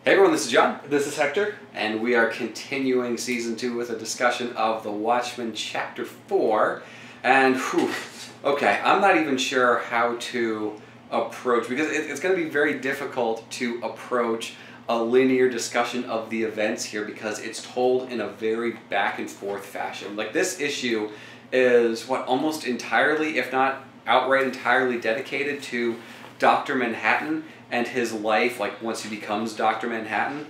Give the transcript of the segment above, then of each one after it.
Hey everyone, this is John. This is Hector. And we are continuing Season 2 with a discussion of the Watchmen Chapter 4. And, okay, I'm not even sure how to approach, because it's going to be very difficult to approach a linear discussion of the events here, because it's told in a very back and forth fashion. Like, this issue is, almost entirely, if not outright entirely dedicated to Dr. Manhattan and his life, like once he becomes Dr. Manhattan.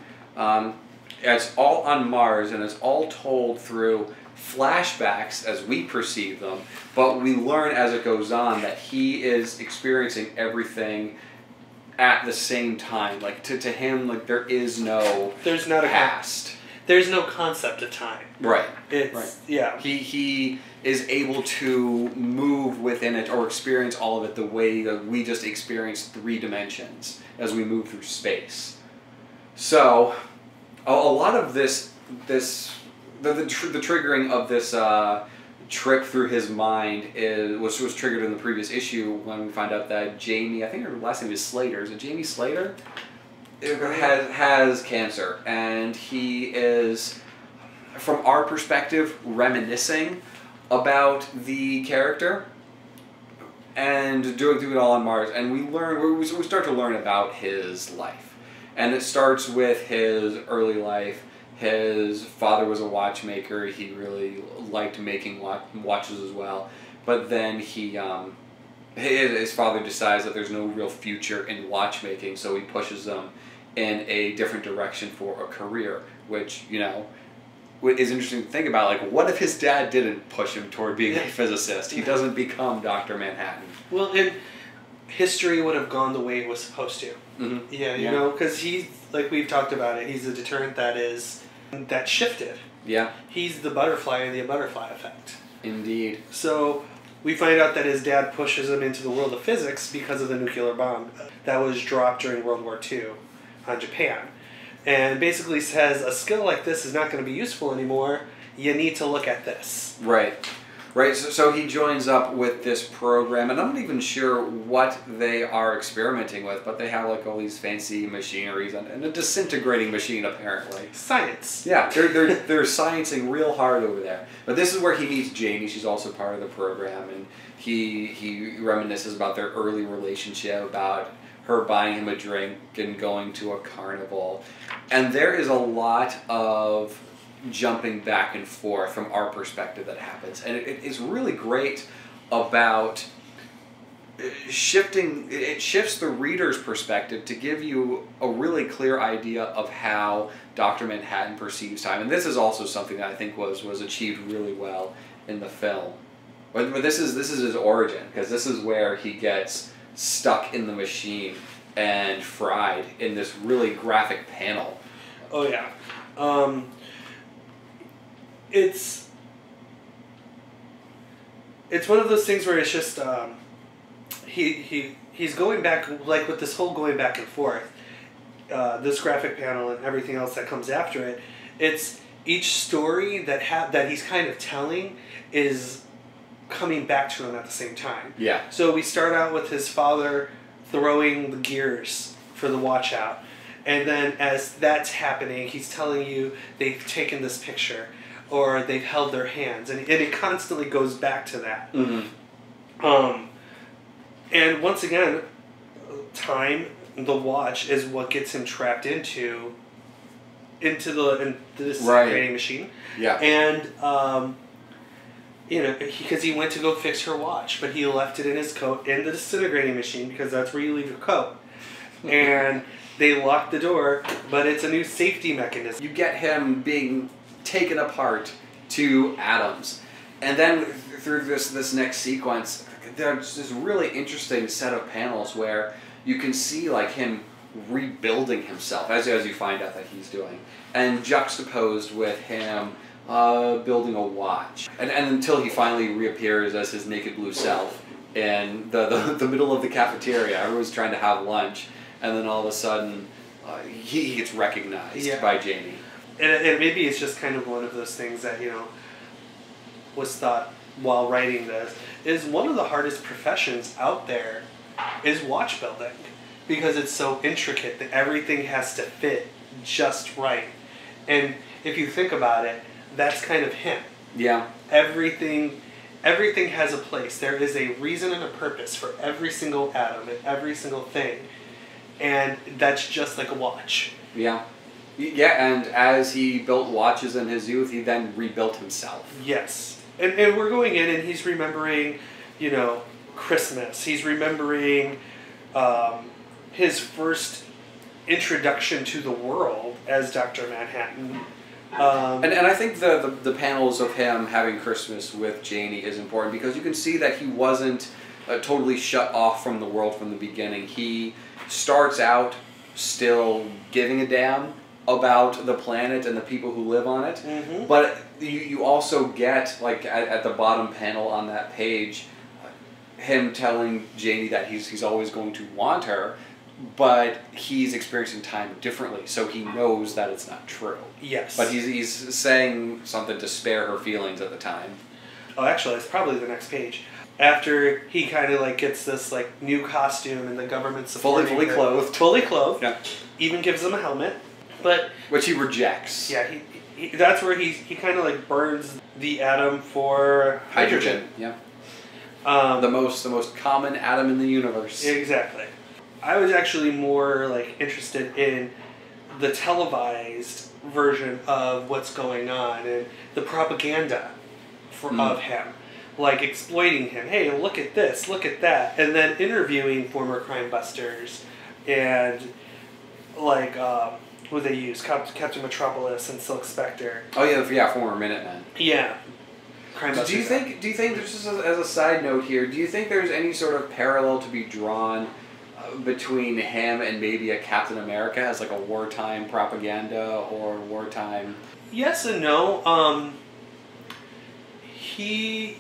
It's all on Mars, and it's all told through flashbacks as we perceive them, but we learn as it goes on that he is experiencing everything at the same time. Like, to him, like, there's not past. There's no concept of time. Right. Yeah. He is able to move within it or experience all of it the way that we just experience 3 dimensions as we move through space. So, a lot of the triggering of this trip through his mind was triggered in the previous issue when we find out that Jamie, I think her last name is Slater. Is it Jamie Slater? Has cancer, and he is, from our perspective, reminiscing about the character and doing it all on Mars. And we start to learn about his life, and it starts with his early life. His father was a watchmaker. He really liked making watches as well, but then his father decides that there's no real future in watchmaking, so he pushes them in a different direction for a career, which, you know, is interesting to think about. Like, what if his dad didn't push him toward being a physicist? He doesn't become Dr. Manhattan. Well, and history would have gone the way it was supposed to. Mm-hmm. Yeah, you know, because he's, like we've talked about it, he's a deterrent that shifted. Yeah. He's the butterfly in the butterfly effect. Indeed. So we find out that his dad pushes him into the world of physics because of the nuclear bomb that was dropped during World War II on Japan. And basically says, a skill like this is not going to be useful anymore. You need to look at this. Right. Right, so he joins up with this program, and I'm not even sure what they are experimenting with, but they have like all these fancy machineries and a disintegrating machine, apparently. Science. Yeah, they're sciencing real hard over there. But this is where he meets Jamie. She's also part of the program, and he reminisces about their early relationship, about her buying him a drink and going to a carnival. And there is a lot of jumping back and forth from our perspective that happens, and it is really great about shifting. It shifts the reader's perspective to give you a really clear idea of how Dr. Manhattan perceives time, and this is also something that I think was achieved really well in the film. But this is his origin, because this is where he gets stuck in the machine and fried in this really graphic panel. Oh yeah. It's one of those things where it's just he's going back, like with this whole going back and forth, this graphic panel and everything else that comes after it. It's each story that he's kind of telling is coming back to him at the same time. Yeah. So we start out with his father throwing the gears for the watch out, and then as that's happening, he's telling you they've taken this picture, or they've held their hands, and it constantly goes back to that. Mm-hmm. And once again, time, the watch, is what gets him trapped into this disintegrating machine. Yeah. And you know, because he went to go fix her watch, but he left it in his coat in the disintegrating machine, because that's where you leave your coat. And they locked the door, but it's a new safety mechanism. You get him being taken apart to atoms, and then through this next sequence, there's this really interesting set of panels where you can see like him rebuilding himself, as you find out that he's doing, and juxtaposed with him building a watch, and until he finally reappears as his naked blue self in the middle of the cafeteria. Everyone's trying to have lunch, and then all of a sudden he gets recognized by Jamie. And maybe it's just kind of one of those things that, you know, was thought while writing this, is one of the hardest professions out there is watch building, because it's so intricate that everything has to fit just right. And if you think about it, that's kind of him. Yeah. Everything has a place. There is a reason and a purpose for every single atom and every single thing. And that's just like a watch. Yeah. Yeah, and as he built watches in his youth, he then rebuilt himself. Yes. And we're going in and he's remembering, Christmas. He's remembering his first introduction to the world as Dr. Manhattan. And I think the panels of him having Christmas with Janie is important because you can see that he wasn't totally shut off from the world from the beginning. He starts out still giving a damn about the planet and the people who live on it, mm-hmm. but you also get, like at the bottom panel on that page, him telling Janie that he's always going to want her, but he's experiencing time differently, so he knows that it's not true. Yes. But he's saying something to spare her feelings at the time. Oh, actually, it's probably the next page. After he kind of like gets this like new costume and the government's fully clothed. Fully clothed. Yeah. Even gives him a helmet. But which he rejects. Yeah, he that's where he kind of like burns the atom for hydrogen. Yeah. The most common atom in the universe. Exactly. I was actually more like interested in the televised version of what's going on and the propaganda of him, like exploiting him. Hey, look at this, look at that, and then interviewing former crime busters and like who they use, Captain Metropolis and Silk Spectre. Oh yeah, former Minutemen. Yeah. Crime busters. Do you think just as a side note here, do you think there's any sort of parallel to be drawn between him and maybe a Captain America as like a wartime propaganda or wartime? Yes and no. The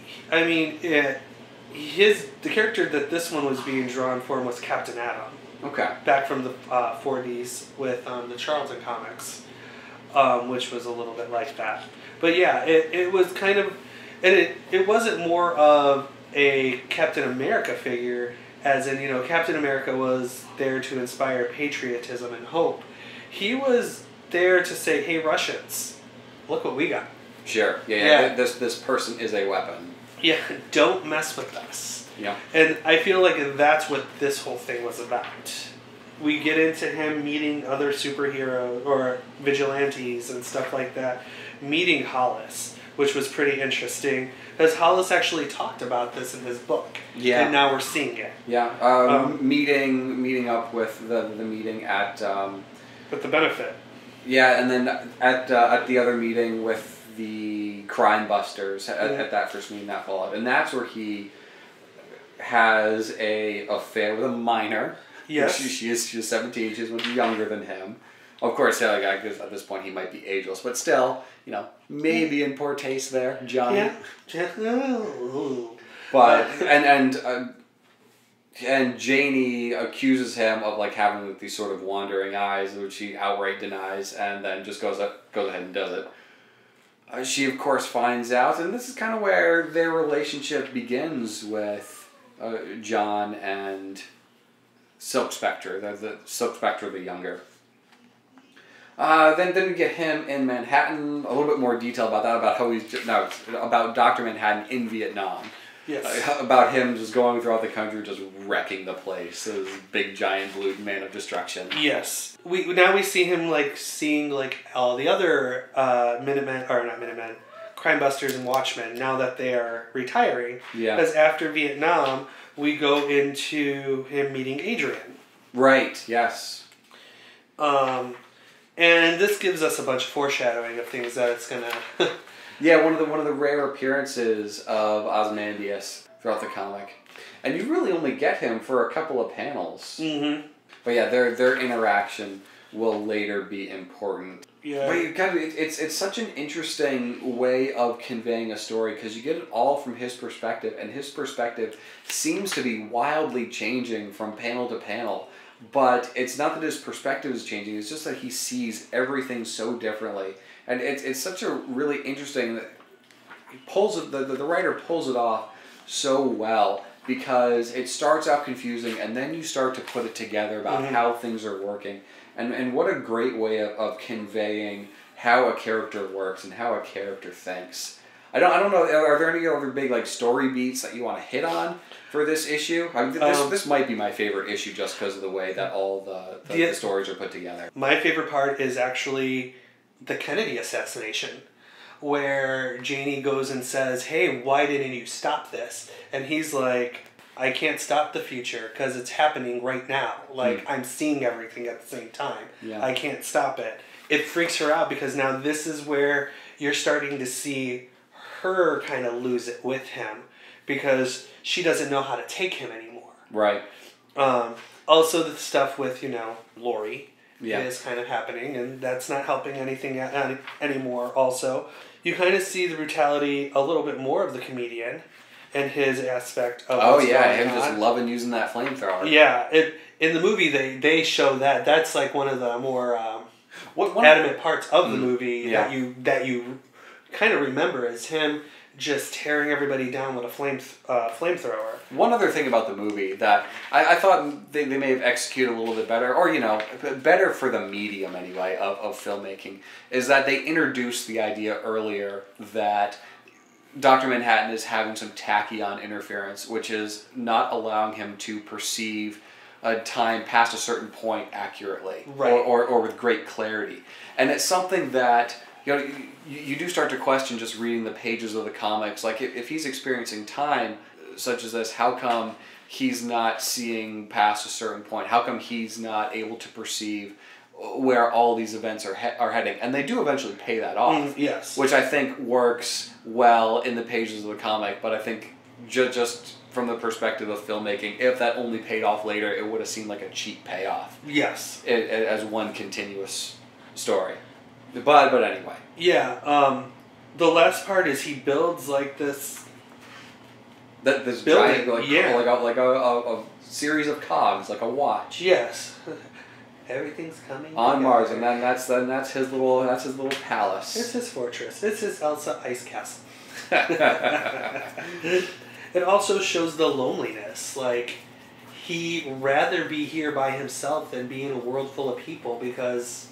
character that this one was being drawn for was Captain Atom. Okay. Back from the 40s with the Charlton comics, which was a little bit like that. But yeah, it was kind of, and it wasn't more of a Captain America figure, as in, Captain America was there to inspire patriotism and hope. He was there to say, hey, Russians, look what we got. Sure. Yeah. This person is a weapon. Yeah, don't mess with us. Yeah. And I feel like that's what this whole thing was about. We get into him meeting other superheroes or vigilantes and stuff like that, meeting Hollis, which was pretty interesting, because Hollis actually talked about this in his book. Yeah. And now we're seeing it. Yeah. Meeting up with the meeting at... with the Benefit. Yeah, and then at the other meeting with the crime busters, at that first meeting that followed. And that's where he has a affair with a minor. Yes. She's 17, she's much younger than him. Of course, I guess at this point he might be ageless, but still, maybe in poor taste there, Johnny. Yeah. But and Janie accuses him of like having these sort of wandering eyes, which he outright denies, and then just goes ahead and does it. She of course finds out, and this is kind of where their relationship begins with John and Silk Spectre. The Silk Spectre the younger. Then we get him in Manhattan. A little bit more detail about that, about Dr. Manhattan in Vietnam. Yes. About him just going throughout the country, just wrecking the place. This big giant blue man of destruction. Yes. We see him seeing all the other crime busters and Watchmen now that they are retiring. Yeah. Because after Vietnam, we go into him meeting Adrian. Right. Yes. And this gives us a bunch of foreshadowing of things that it's gonna. Yeah, one of the rare appearances of Ozymandias throughout the comic, and you really only get him for a couple of panels. Mm-hmm. But yeah, their interaction will later be important. Yeah. But it's such an interesting way of conveying a story because you get it all from his perspective, and his perspective seems to be wildly changing from panel to panel. But it's not that his perspective is changing; it's just that he sees everything so differently. And it's such a really interesting, the writer pulls it off so well because it starts out confusing and then you start to put it together about how things are working. And what a great way of conveying how a character works and how a character thinks. I don't know. Are there any other big like story beats that you want to hit on for this issue? This might be my favorite issue just because of the way that all the stories are put together. My favorite part is actually the Kennedy assassination, where Janie goes and says, "Hey, why didn't you stop this?" And he's like, "I can't stop the future because it's happening right now. Like I'm seeing everything at the same time. Yeah. I can't stop it." It freaks her out because now this is where you're starting to see her kind of lose it with him because she doesn't know how to take him anymore. Right. Also, the stuff with, Lori Yeah. is kind of happening, and that's not helping anything anymore. Also, you kind of see the brutality a little bit more of the comedian and his aspect of what's going him on. just loving using that flamethrower. Yeah, in the movie they show that. That's like one of the more adamant parts of the movie that you kind of remember is him just tearing everybody down with a flamethrower. One other thing about the movie that I thought they may have executed a little bit better, or better for the medium anyway of filmmaking, is that they introduced the idea earlier that Dr. Manhattan is having some tachyon interference, which is not allowing him to perceive time past a certain point accurately, right, or with great clarity. And it's something that you do start to question just reading the pages of the comics. Like if he's experiencing time such as this, how come he's not seeing past a certain point? How come he's not able to perceive where all these events are heading? And they do eventually pay that off. Yes. Which I think works well in the pages of the comic, but I think just from the perspective of filmmaking, if that only paid off later, it would have seemed like a cheap payoff. Yes. As one continuous story. But anyway. Yeah. The last part is he builds like this. This building, giant, like a series of cogs, like a watch. Yes. Everything's coming on together. Mars, and then that's his little palace. It's his fortress. It's his Elsa ice castle. It also shows the loneliness. Like he'd rather be here by himself than be in a world full of people because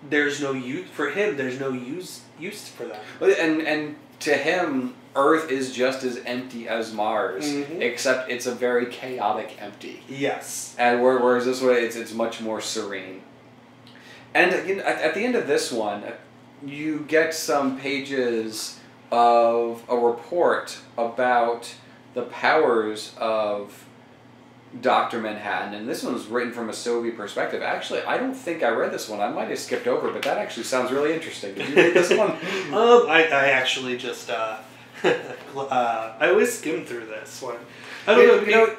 there's no use for him. There's no use for them. And to him, Earth is just as empty as Mars, except it's a very chaotic empty. Yes. And whereas this way, it's much more serene. And at the end of this one, you get some pages of a report about the powers of Dr. Manhattan, and this one's written from a Soviet perspective. Actually, I don't think I read this one. I might have skipped over, but that actually sounds really interesting. Did you read this one? I actually just I always skim through this one. I don't know.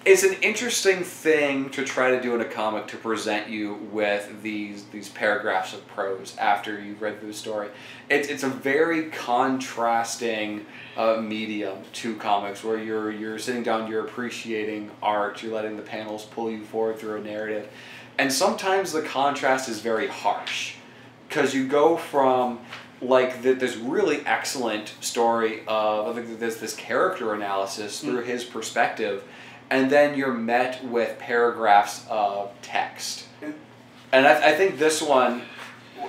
It's an interesting thing to try to do in a comic, to present you with these paragraphs of prose after you've read through the story. It's a very contrasting medium to comics, where you're sitting down, you're appreciating art, you're letting the panels pull you forward through a narrative, and sometimes the contrast is very harsh, because you go from like this really excellent story of this character analysis through his perspective. And then you're met with paragraphs of text. And I think this one,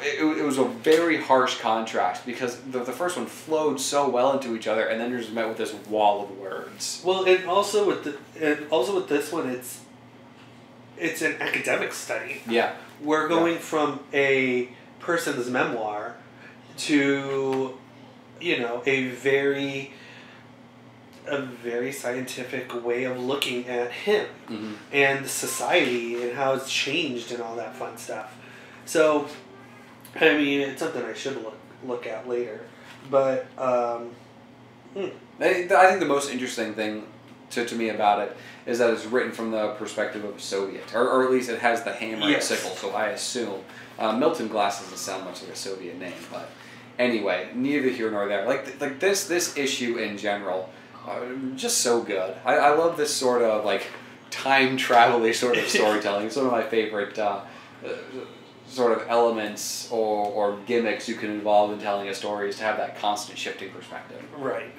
it was a very harsh contrast, because the first one flowed so well into each other, and then you're just met with this wall of words. Well, and also with this one, it's an academic study. Yeah. We're going from a person's memoir to, a very scientific way of looking at him and society and how it's changed and all that fun stuff. So, I mean, it's something I should look at later. But, I think the most interesting thing to me about it is that it's written from the perspective of a Soviet, or at least it has the hammer and sickle, so I assume. Milton Glass doesn't sound much like a Soviet name, but anyway, neither here nor there. Like this issue in general, just so good. I love this sort of like time travel-y sort of storytelling. It's one of my favorite sort of elements or gimmicks you can involve in telling a story, is to have that constant shifting perspective. Right.